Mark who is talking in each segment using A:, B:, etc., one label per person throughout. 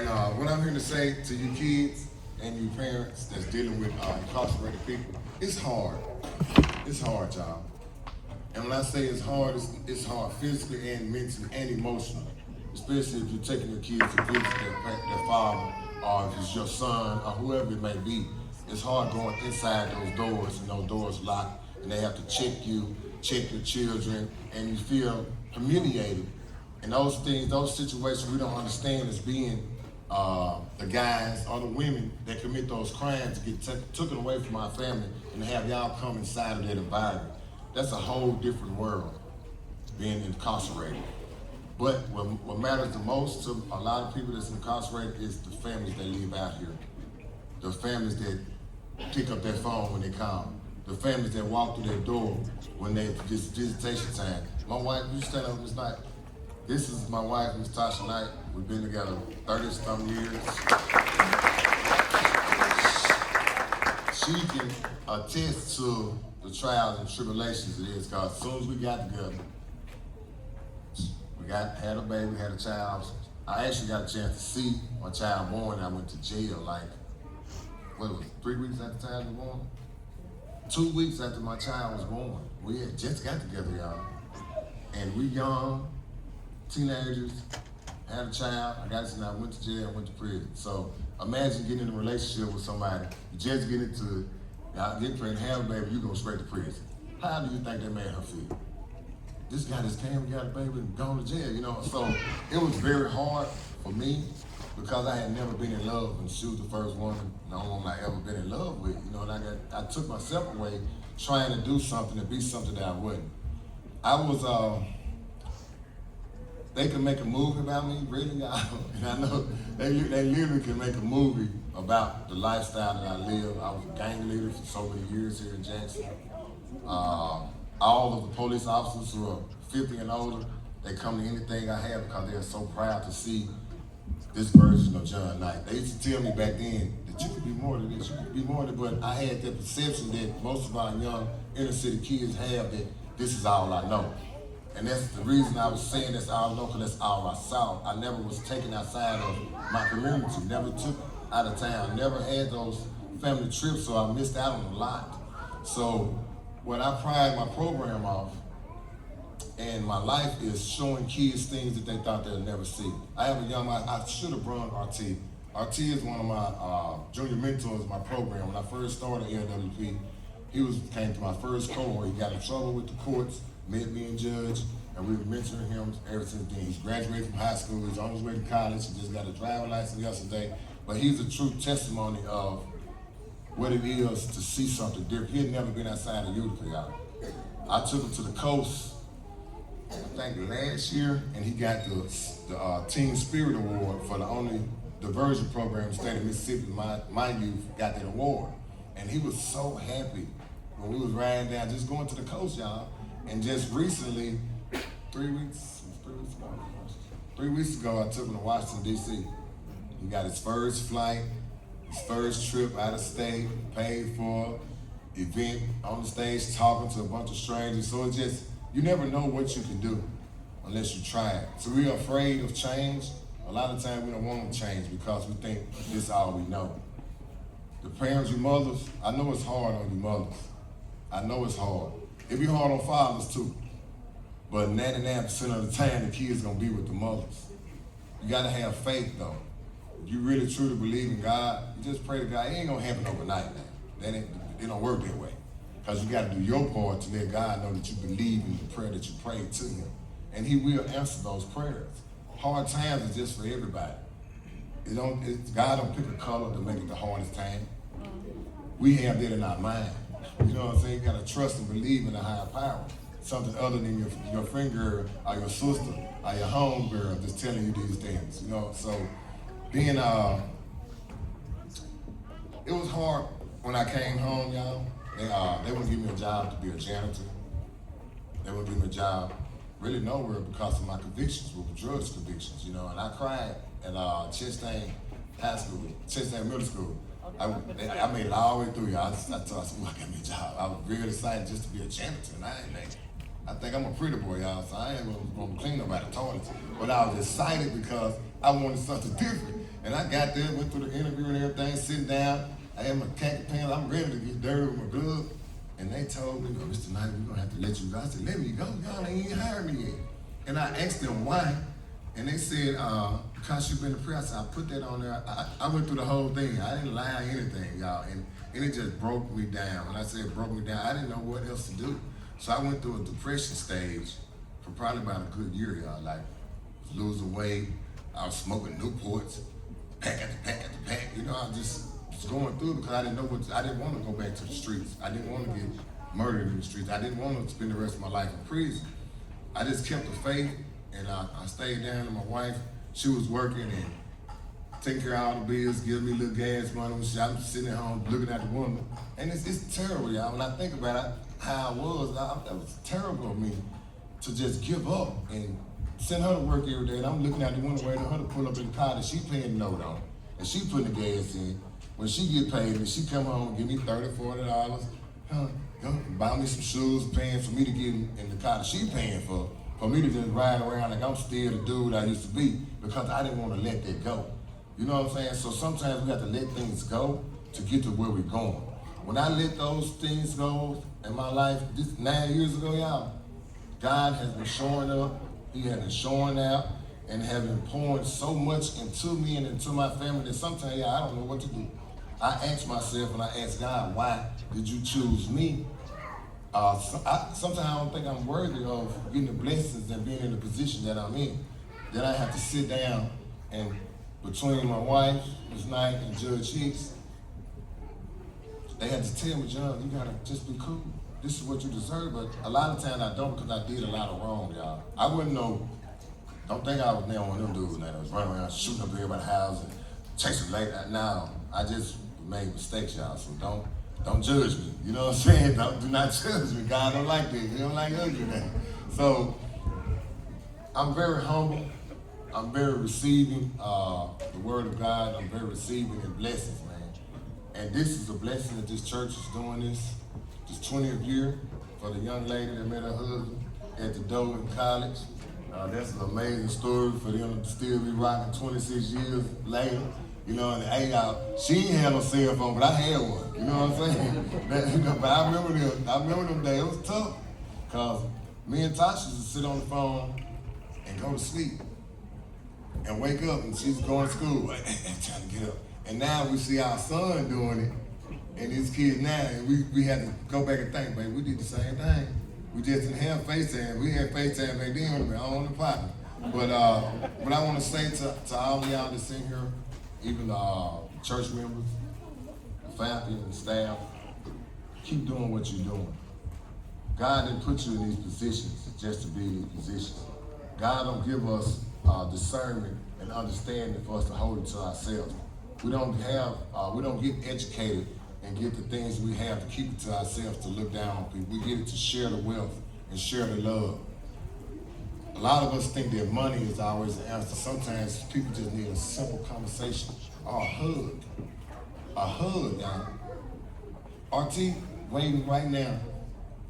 A: And what I'm here to say to you kids and you parents that's dealing with incarcerated people, it's hard. It's hard, y'all. And when I say it's hard hard physically and mentally and emotionally. Especially if you're taking your kids to visit their father, or if it's your son, or whoever it may be. It's hard going inside those doors, and those doors locked, and they have to check you, check your children, and you feel humiliated. And those things, those situations we don't understand as being the guys or the women that commit those crimes to get taken away from our family and to have y'all come inside of that environment. That's a whole different world, being incarcerated. But what matters the most to a lot of people that's incarcerated is the families that live out here. The families that pick up their phone when they call. The families that walk through their door when they just visitation time. My wife, you stand up, Miss Knight. This is my wife, Miss Tasha Knight. We've been together 30-some years. She can attest to the trials and tribulations it is, because as soon as we got together, had a baby, had a child. I actually got a chance to see my child born. I went to jail what was it, 3 weeks after the child was born? 2 weeks after my child was born. We had just got together, y'all. And we young, teenagers, had a child. I got to see, I went to jail, went to prison. So imagine getting in a relationship with somebody, you just get into it, y'all get pregnant, have a baby, you go straight to prison. How do you think that made her feel? This guy just came and got a baby and gone to jail, you know? So it was very hard for me because I had never been in love, and she was the first woman, the only woman I ever been in love with, you know, and I took myself away trying to do something, to be something that I wasn't. I was, they can make a movie about me, really, y'all. And I know they literally can make a movie about the lifestyle that I live. I was a gang leader for so many years here in Jackson. All of the police officers who are 50 and older, they come to anything I have because they're so proud to see this version of John Knight. They used to tell me back then that you could be more than this, you could be more than, but I had that perception that most of our young inner city kids have, that this is all I know. And that's the reason I was saying that's all I know, because that's all I saw. I never was taken outside of my community, never took out of town, never had those family trips, so I missed out on a lot. So what I pride my program off and my life is showing kids things that they thought they'd never see. I have a young man, I should have brought RT. RT is one of my junior mentors in my program. When I first started LWP, he came to my first cohort. He got in trouble with the courts, met me and Judge, and we were mentoring him ever since then. He's graduated from high school, he's on his way to college, he just got a driver's license yesterday. But he's a true testimony of what it is to see something different. He had never been outside of Utica, y'all. I took him to the coast, I think last year, and he got the Teen Spirit Award for the only diversion program in the state of Mississippi. My youth got that award. And he was so happy when we was riding down, just going to the coast, y'all. And just recently, 3 weeks ago, I took him to Washington, D.C. He got his first flight, his first trip out of state, paid for, event on the stage, talking to a bunch of strangers. So it's just, you never know what you can do unless you try it. So we're afraid of change. A lot of times we don't want to change because we think this is all we know. The parents, your mothers, I know it's hard on your mothers. I know it's hard. It be hard on fathers too. But 99% of the time, the kids gonna be with the mothers. You gotta have faith though. If you really truly believe in God, you just pray to God. It ain't gonna happen overnight, man. It don't work that way. Because you gotta do your part to let God know that you believe in the prayer that you prayed to him. And he will answer those prayers. Hard times is just for everybody. God don't pick a color to make it the hardest time. We have that in our mind. You know what I'm saying? You gotta trust and believe in a higher power. Something other than your friend girl or your sister or your home girl just telling you these things, you know? So being, it was hard when I came home, y'all. They wouldn't give me a job to be a janitor. They wouldn't give me a job really nowhere because of my convictions, with drugs convictions, you know? And I cried at Chastain Middle School. I made it all the way through, y'all. I told myself, I got me a job. I was really excited just to be a janitor, and I think I'm a pretty boy, y'all, so I ain't gonna clean nobody's toilets. But I was excited because I wanted something different. And I got there, went through the interview and everything, sitting down. I had my khaki pants, I'm ready to get dirty with my gloves. And they told me, Mr. Knight, we're gonna have to let you go. I said, let me go, y'all ain't even hired me yet. And I asked them why, and they said, because you've been to prayer. I said, I put that on there. I went through the whole thing. I didn't lie or anything, y'all. And it just broke me down. When I say it broke me down, I didn't know what else to do. So I went through a depression stage for probably about a good year, y'all. Like, losing weight, I was smoking Newports, pack after pack after pack. You know, I just was going through because I didn't know I didn't want to go back to the streets. I didn't want to get murdered in the streets. I didn't want to spend the rest of my life in prison. I just kept the faith, and I stayed down with my wife. She was working and taking care of all the bills, giving me a little gas money. I'm sitting at home looking at the woman. And it's terrible, y'all. When I think about it, how I was, that was terrible of me to just give up and send her to work every day. And I'm looking out the window waiting for her to pull up in the car that she paying the note on. And she putting the gas in. When she get paid, and she come home and give me $30, $40, buy me some shoes, paying for me to get in the car that she paying for me to just ride around like I'm still the dude I used to be because I didn't want to let that go. You know what I'm saying? So sometimes we have to let things go to get to where we're going. When I let those things go in my life, this 9 years ago, y'all, God has been showing up, He has been showing out, and has been pouring so much into me and into my family that sometimes, y'all, I don't know what to do. I ask myself and I ask God, why did you choose me? Sometimes I don't think I'm worthy of getting the blessings and being in the position that I'm in. Then I have to sit down and between my wife, Ms. Knight, and Judge Hicks, they had to tell me, John, you gotta just be cool. This is what you deserve, but a lot of times I don't because I did a lot of wrong, y'all. I wouldn't know, don't think I was now one of them dudes that was running around shooting up everybody's house and chasing late. Now, I just made mistakes, y'all, so don't judge me. You know what I'm saying? Do not judge me. God don't like this. He don't like ugly man. So I'm very humble. I'm very receiving the word of God. I'm very receiving the blessings, man. And this is a blessing that this church is doing this 20th year for the young lady that met her husband at the door in college. That's an amazing story for them to still be rocking 26 years later. You know, and hey, she ain't had no cell phone, but I had one. You know what I'm saying? But I remember them days. It was tough, cause me and Tasha used to sit on the phone and go to sleep and wake up, and she's going to school. Like, hey, time to get up. And now we see our son doing it, and his kids now, and we had to go back and think, baby, we did the same thing. We just didn't have FaceTime. We had FaceTime back then, man, on the pocket. But I want to say to all of y'all that's in here, even church members, the faculty and the staff, keep doing what you're doing. God didn't put you in these positions just to be in these positions. God don't give us discernment and understanding for us to hold it to ourselves. We don't get educated and get the things we have to keep it to ourselves to look down on people. We get it to share the wealth and share the love. A lot of us think that money is always the answer. Sometimes people just need a simple conversation or a hug. A hug, y'all. RT waiting right now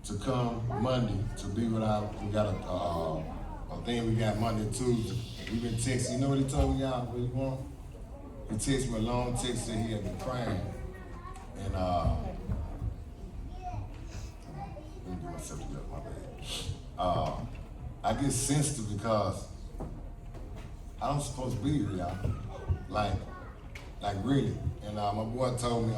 A: to come Monday to be with we got a thing we got Monday and Tuesday. We've been texting. You know what he told me, y'all, what he want? He texted me a long text that he had been crying. And let me get myself together, my bad. I get sensitive because I don't supposed to be here, y'all. Like really. And my boy told me,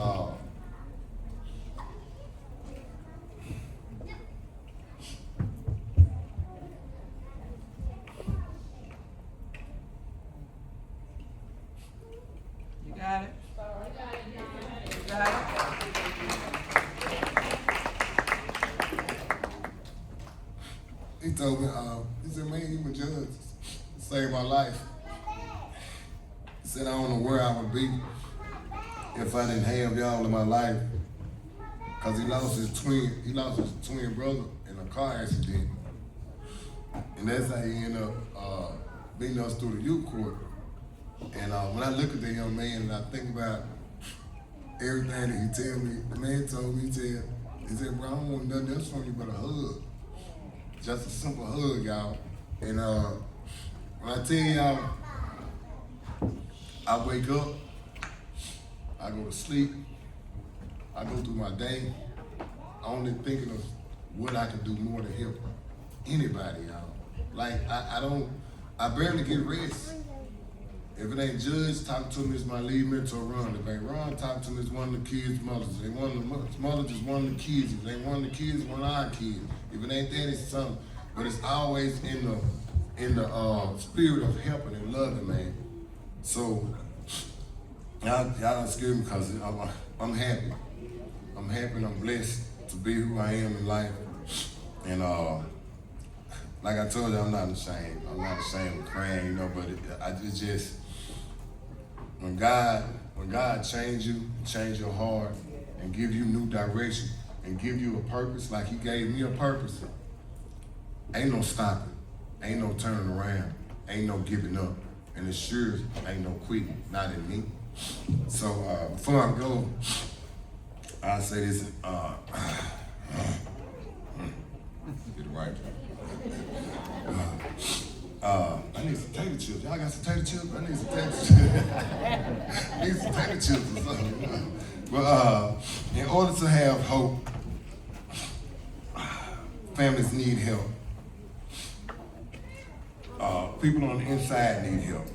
B: You got it? You got it?
A: he told me, he said, man, you were judge. Saved my life. He said, I don't know where I would be if I didn't have y'all in my life. Cause he lost his twin brother in a car accident. And that's how he ended up beating us through the youth court. And when I look at that young man and I think about everything that he tell me, the man told me, he said, bro, I don't want nothing else from you but a hug. Just a simple hug, y'all. And when I tell y'all, I wake up, I go to sleep, I go through my day, only thinking of what I can do more to help anybody out. Like, I barely get rest. If it ain't Judge, talk to me, it's my lead mentor, Ron. If ain't Ron, talk to me, it's one of the kids' mothers. If ain't one of the mothers, it's one of the kids. If it ain't one of the kids, it's one of our kids. If it ain't that, it's something. But it's always in the spirit of helping and loving, man. So, y'all don't scare me because I'm happy. I'm happy and I'm blessed to be who I am in life. And like I told you, I'm not ashamed. I'm not ashamed of crying, you know, but it's just, when God change you, change your heart, and give you new direction, and give you a purpose like he gave me a purpose, ain't no stopping, ain't no turning around, ain't no giving up, and it sure ain't no quitting, not in me. So before I go, I'll say this, get it right. I need some potato chips. Y'all got some potato chips? I need some potato chips. I need some potato chips or something. You know? But in order to have hope, families need help. People on the inside need help.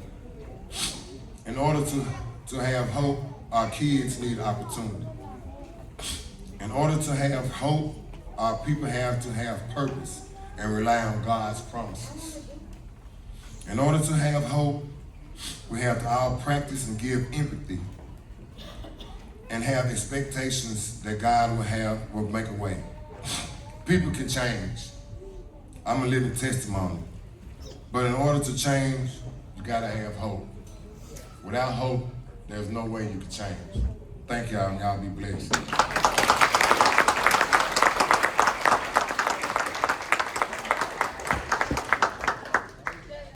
A: In order to have hope, our kids need opportunity. In order to have hope, our people have to have purpose and rely on God's promises. In order to have hope, we have to all practice and give empathy and have expectations that God will make a way. People can change. I'm a living testimony. But in order to change, you gotta have hope. Without hope, there's no way you can change. Thank y'all, and y'all be blessed.